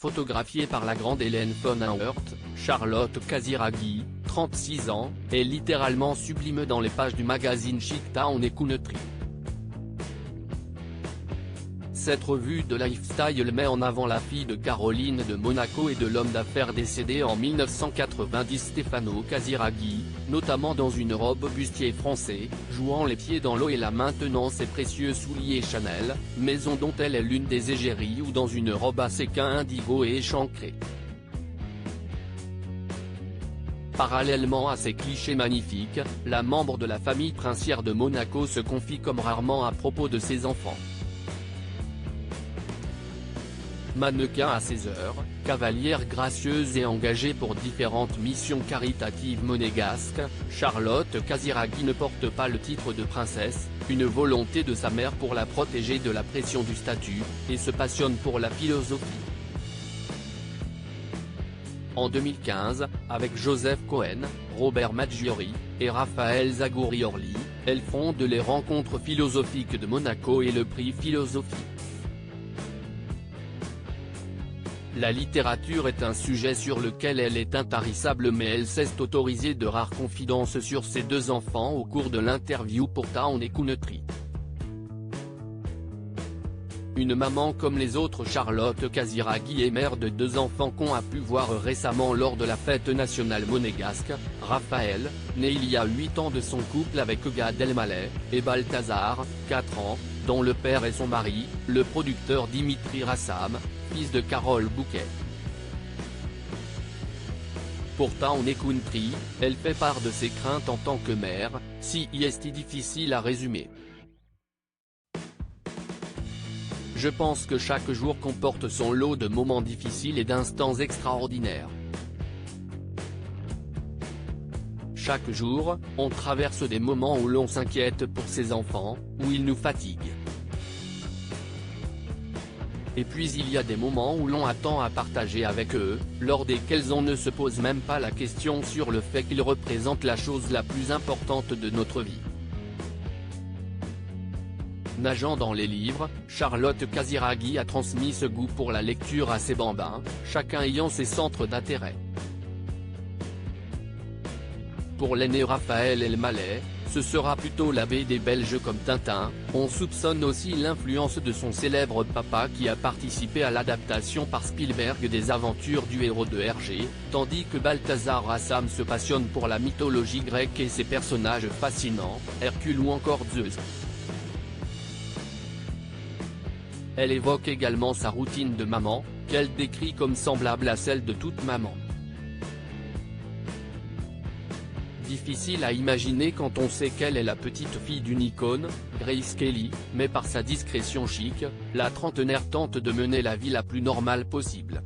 photographiée par la grande Hélène von Hauert, Charlotte Casiraghi, 36 ans, est littéralement sublime dans les pages du magazine Chic Town & Country. Cette revue de lifestyle met en avant la fille de Caroline de Monaco et de l'homme d'affaires décédé en 1990 Stefano Casiraghi, notamment dans une robe bustier français, jouant les pieds dans l'eau et la maintenant ses précieux souliers Chanel, maison dont elle est l'une des égéries, ou dans une robe à séquins indigo et échancrée. Parallèlement à ces clichés magnifiques, la membre de la famille princière de Monaco se confie comme rarement à propos de ses enfants. Mannequin à ses heures, cavalière gracieuse et engagée pour différentes missions caritatives monégasques, Charlotte Casiraghi ne porte pas le titre de princesse, une volonté de sa mère pour la protéger de la pression du statut, et se passionne pour la philosophie. En 2015, avec Joseph Cohen, Robert Maggiori, et Raphaël Zagouri-Orly, elle fonde les Rencontres philosophiques de Monaco et le prix Philosophie. La littérature est un sujet sur lequel elle est intarissable, mais elle sait autoriser de rares confidences sur ses deux enfants au cours de l'interview pour Town & Country. Une maman comme les autres, Charlotte Casiraghi est mère de deux enfants qu'on a pu voir récemment lors de la fête nationale monégasque, Raphaël, né il y a 8 ans de son couple avec Gad Elmaleh, et Balthazar, 4 ans, dont le père est son mari, le producteur Dimitri Rassam, fils de Carole Bouquet. Pour Town & Country, elle fait part de ses craintes en tant que mère, si est difficile à résumer. Je pense que chaque jour comporte son lot de moments difficiles et d'instants extraordinaires. Chaque jour, on traverse des moments où l'on s'inquiète pour ses enfants, où ils nous fatiguent. Et puis il y a des moments où l'on attend à partager avec eux, lors desquels on ne se pose même pas la question sur le fait qu'ils représentent la chose la plus importante de notre vie. Nageant dans les livres, Charlotte Casiraghi a transmis ce goût pour la lecture à ses bambins, chacun ayant ses centres d'intérêt. Pour l'aîné Raphaël Elmaleh, ce sera plutôt la BD belge comme Tintin. On soupçonne aussi l'influence de son célèbre papa qui a participé à l'adaptation par Spielberg des aventures du héros de Hergé, tandis que Balthazar Rassam se passionne pour la mythologie grecque et ses personnages fascinants, Hercule ou encore Zeus. Elle évoque également sa routine de maman, qu'elle décrit comme semblable à celle de toute maman. Difficile à imaginer quand on sait qu'elle est la petite fille d'une icône, Grace Kelly, mais par sa discrétion chic, la trentenaire tente de mener la vie la plus normale possible.